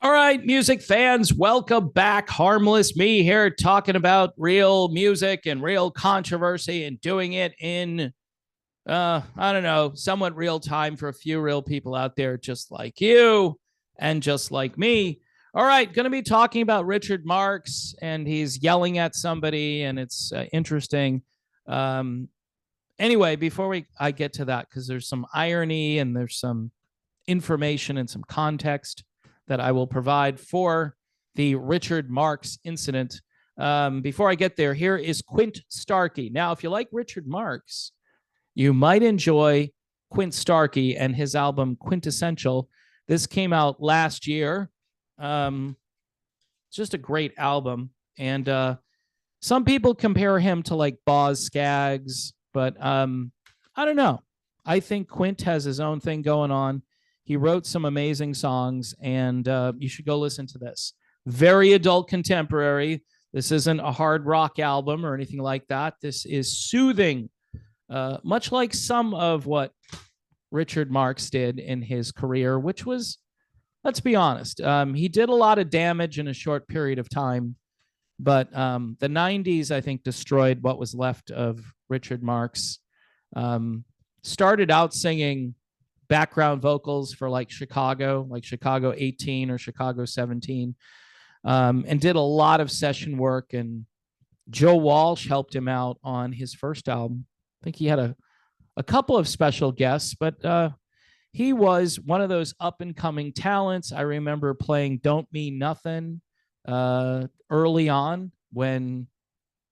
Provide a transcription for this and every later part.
All right, music fans, welcome back. Harmless Me here talking about real music and real controversy and doing it in, I don't know, somewhat real time for a few real people out there just like you and just like me. All right, going to be talking about Richard Marx, and he's yelling at somebody, and it's interesting. Um, anyway, before I get to that, because there's some irony and there's some information and some context that I will provide for the Richard Marx incident. Before I get there, here is Quint Starky. Now, if you like Richard Marx, you might enjoy Quint Starky and his album Quintessential. This came out last year. It's just a great album. And some people compare him to like Boz Scaggs, but I don't know. I think Quint has his own thing going on. He wrote some amazing songs, and you should go listen to this. Very adult contemporary. This isn't a hard rock album or anything like that. This is soothing, much like some of what Richard Marx did in his career, which was, let's be honest, he did a lot of damage in a short period of time. But the 90s, I think, destroyed what was left of Richard Marx. Started out singing background vocals for like Chicago 18 or Chicago 17, and did a lot of session work. And Joe Walsh helped him out on his first album. I think he had a couple of special guests, but he was one of those up and coming talents. I remember playing Don't Mean Nothing early on when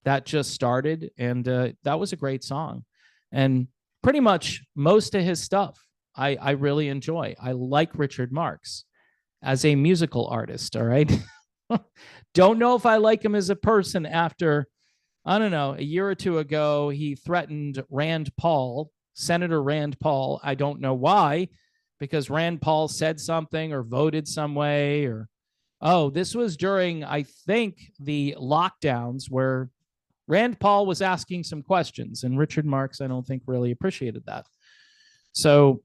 that just started, and that was a great song. And pretty much most of his stuff I really enjoy. I like Richard Marx as a musical artist, all right? Don't know if I like him as a person after, I don't know, a year or two ago, he threatened Rand Paul, Senator Rand Paul. I don't know why, because Rand Paul said something or voted some way, or, oh, this was during, I think, the lockdowns where Rand Paul was asking some questions, and Richard Marx, I don't think, really appreciated that. So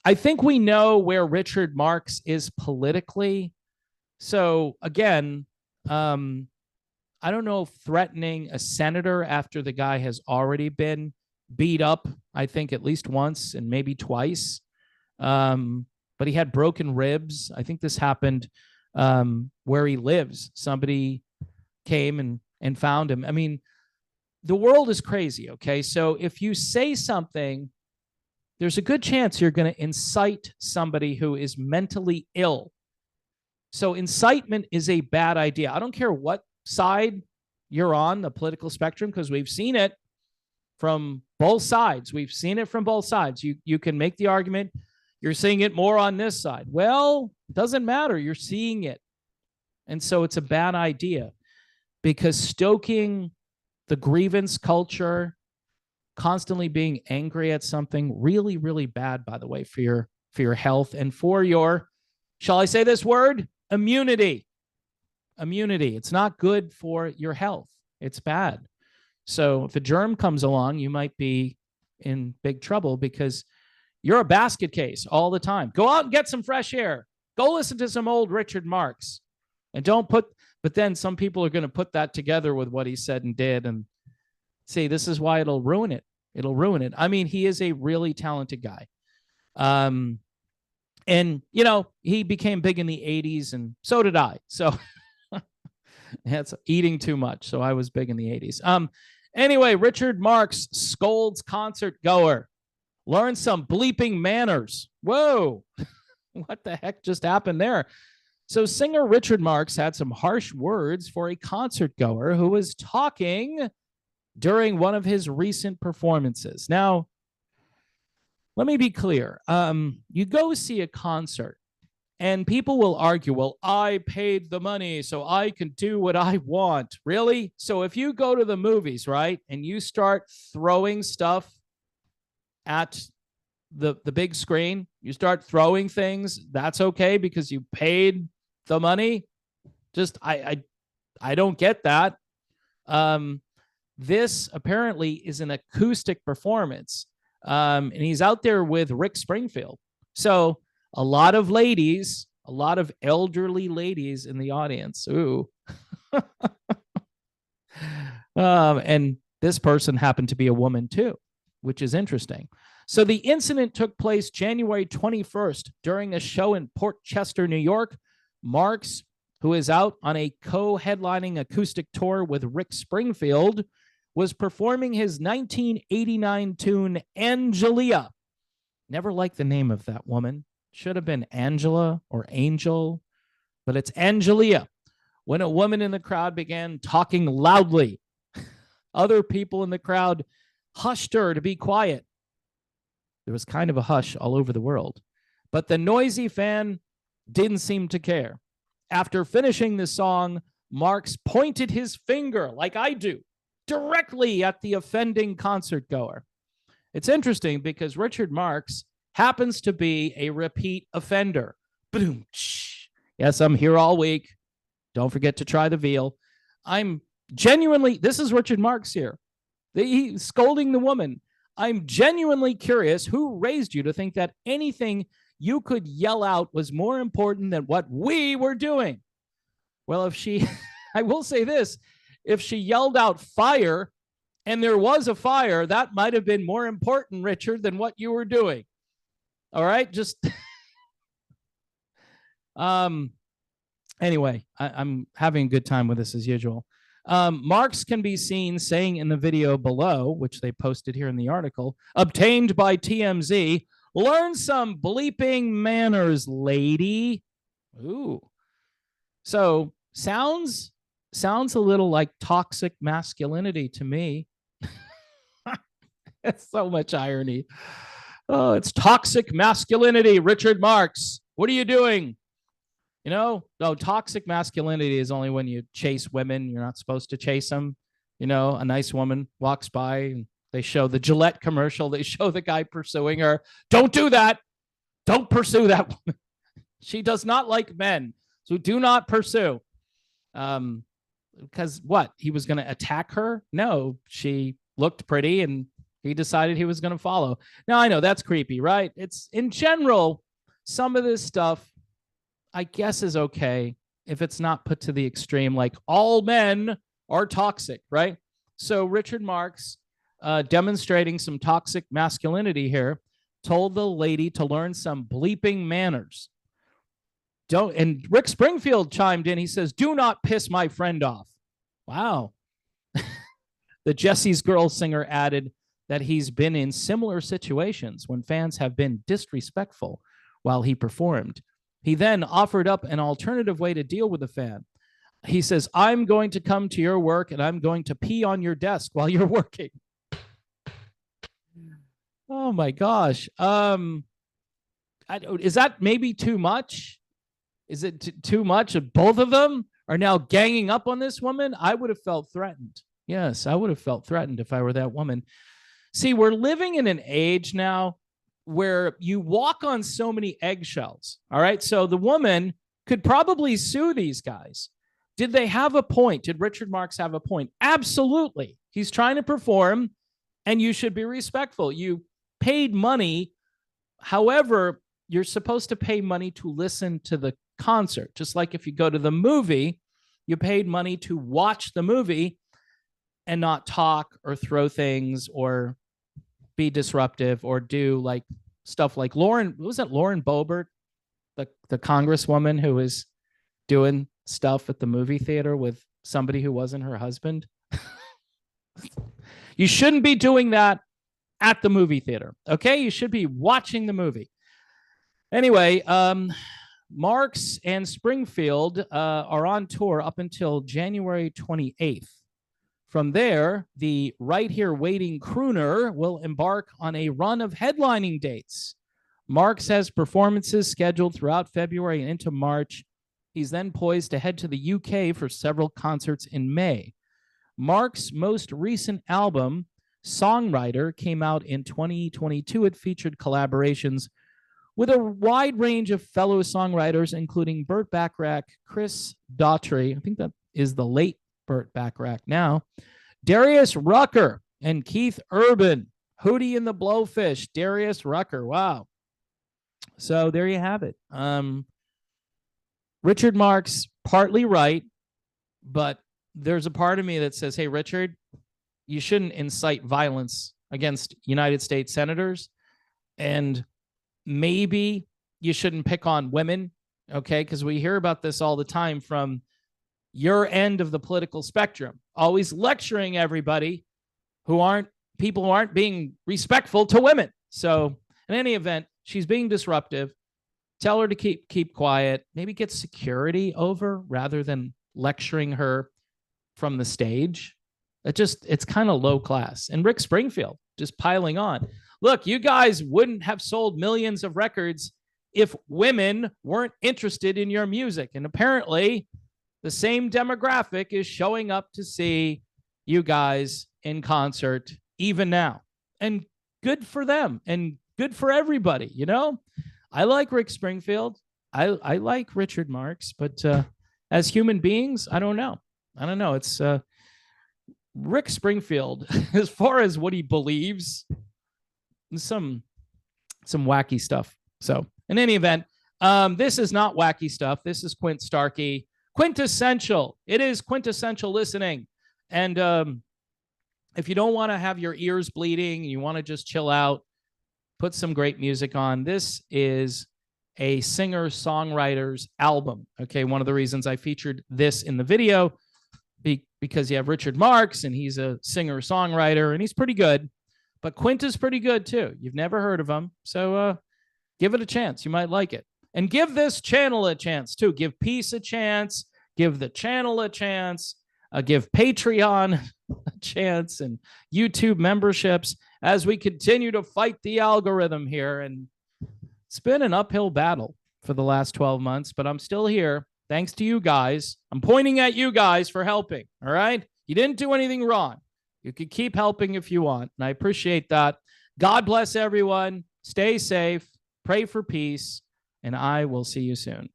I think we know where Richard Marx is politically. So again, I don't know if threatening a senator after the guy has already been beat up, I think at least once and maybe twice. But he had broken ribs. I think this happened where he lives. Somebody came and found him. I mean, the world is crazy, okay? So if you say something, there's a good chance you're going to incite somebody who is mentally ill. So incitement is a bad idea. I don't care what side you're on the political spectrum, because we've seen it from both sides. We've seen it from both sides. You can make the argument, you're seeing it more on this side. Well, it doesn't matter. You're seeing it. And so it's a bad idea, because stoking the grievance culture, constantly being angry at something, really, really bad, by the way, for your health and for your, shall I say this word? Immunity. Immunity. It's not good for your health. It's bad. So if a germ comes along, you might be in big trouble, because you're a basket case all the time. Go out and get some fresh air. Go listen to some old Richard Marx. And don't put, but then some people are going to put that together with what he said and did, and see, this is why it'll ruin it. It'll ruin it. I mean, he is a really talented guy. And, you know, he became big in the 80s, and so did I. So that's eating too much. So I was big in the 80s. Anyway, Richard Marx scolds concert goer. Learn some bleeping manners. Whoa. What the heck just happened there? So singer Richard Marx had some harsh words for a concert goer who was talking during one of his recent performances. Now, let me be clear. You go see a concert, and people will argue, well, I paid the money, so I can do what I want. Really? So if you go to the movies, right, and you start throwing stuff at the big screen, you start throwing things, that's okay because you paid the money? Just, I don't get that. This apparently is an acoustic performance. And he's out there with Rick Springfield. So a lot of ladies A lot of elderly ladies in the audience. Ooh. And this person happened to be a woman too, which is interesting. So the incident took place January 21st during a show in Port Chester, New York. Marx, who is out on a co-headlining acoustic tour with Rick Springfield, was performing his 1989 tune, Angelia. Never liked the name of that woman. Should have been Angela or Angel, but it's Angelia. When a woman in the crowd began talking loudly, other people in the crowd hushed her to be quiet. There was kind of a hush all over the world, but the noisy fan didn't seem to care. After finishing the song, Marx pointed his finger, like I do, directly at the offending concert goer. It's interesting because Richard Marx happens to be a repeat offender. Boom. Yes, I'm here all week. Don't forget to try the veal. I'm genuinely, this is Richard Marx here. He's scolding the woman. I'm genuinely curious who raised you to think that anything you could yell out was more important than what we were doing. Well, if she, I will say this, if she yelled out fire and there was a fire, that might have been more important, Richard, than what you were doing. All right, just anyway, I'm having a good time with this as usual. Marx can be seen saying in the video below, which they posted here in the article, obtained by TMZ, learn some bleeping manners, lady. Ooh. So sounds a little like toxic masculinity to me. It's so much irony. Oh, it's toxic masculinity, Richard Marx. What are you doing? You know, no, toxic masculinity is only when you chase women. You're not supposed to chase them. You know, a nice woman walks by and they show the Gillette commercial. They show the guy pursuing her. Don't do that. Don't pursue that woman. She does not like men. So do not pursue. Because what? He was going to attack her? No, she looked pretty and he decided he was going to follow. Now, I know that's creepy, right? It's in general, some of this stuff, I guess, is okay if it's not put to the extreme, like all men are toxic, right? So Richard Marx, demonstrating some toxic masculinity here, told the lady to learn some bleeping manners. And Rick Springfield chimed in. He says, do not piss my friend off. Wow. The Jesse's Girl singer added that he's been in similar situations when fans have been disrespectful while he performed. He then offered up an alternative way to deal with the fan. He says, I'm going to come to your work and I'm going to pee on your desk while you're working. Oh my gosh. Is that maybe too much? Is it too much? Both of them are now ganging up on this woman. I would have felt threatened. Yes, I would have felt threatened if I were that woman. See, we're living in an age now where you walk on so many eggshells. All right. So the woman could probably sue these guys. Did they have a point? Did Richard Marx have a point? Absolutely. He's trying to perform and you should be respectful. You paid money. However, you're supposed to pay money to listen to the concert. Just like if you go to the movie, you paid money to watch the movie and not talk or throw things or be disruptive or do like stuff like Lauren, was it Lauren Boebert, the congresswoman who was doing stuff at the movie theater with somebody who wasn't her husband? You shouldn't be doing that at the movie theater. Okay. You should be watching the movie. Anyway, Marx and Springfield are on tour up until January 28th. From there, the Right Here Waiting crooner will embark on a run of headlining dates. Marx has performances scheduled throughout February and into March. He's then poised to head to the UK for several concerts in May. Marx's most recent album, Songwriter, came out in 2022. It featured collaborations with a wide range of fellow songwriters, including Burt Bacharach, Chris Daughtry, I think that is the late Burt Bacharach now, Darius Rucker, and Keith Urban. Hootie and the Blowfish, Darius Rucker. Wow. So there you have it. Richard Marx, partly right, but there's a part of me that says, hey, Richard, you shouldn't incite violence against United States senators. And maybe you shouldn't pick on women, okay? Because we hear about this all the time from your end of the political spectrum, always lecturing everybody who aren't people who aren't being respectful to women. So in any event, she's being disruptive. Tell her to keep quiet, maybe get security over rather than lecturing her from the stage. It's kind of low class. And Rick Springfield just piling on. Look, you guys wouldn't have sold millions of records if women weren't interested in your music. And apparently the same demographic is showing up to see you guys in concert even now. And good for them and good for everybody, you know? I like Rick Springfield. I like Richard Marx, but as human beings, I don't know. It's Rick Springfield, as far as what he believes, some wacky stuff. So in any event, this is not wacky stuff. This is Quint Starky. Quintessential. It is quintessential listening. And if you don't want to have your ears bleeding, you want to just chill out, put some great music on. This is a singer-songwriter's album. Okay, one of the reasons I featured this in the video, because you have Richard Marx, and he's a singer-songwriter, and he's pretty good. But Quint is pretty good, too. You've never heard of him, so give it a chance. You might like it. And give this channel a chance, too. Give Peace a chance. Give the channel a chance. Give Patreon a chance and YouTube memberships as we continue to fight the algorithm here. And it's been an uphill battle for the last 12 months, but I'm still here. Thanks to you guys. I'm pointing at you guys for helping. All right. You didn't do anything wrong. You could keep helping if you want. And I appreciate that. God bless everyone. Stay safe. Pray for peace. And I will see you soon.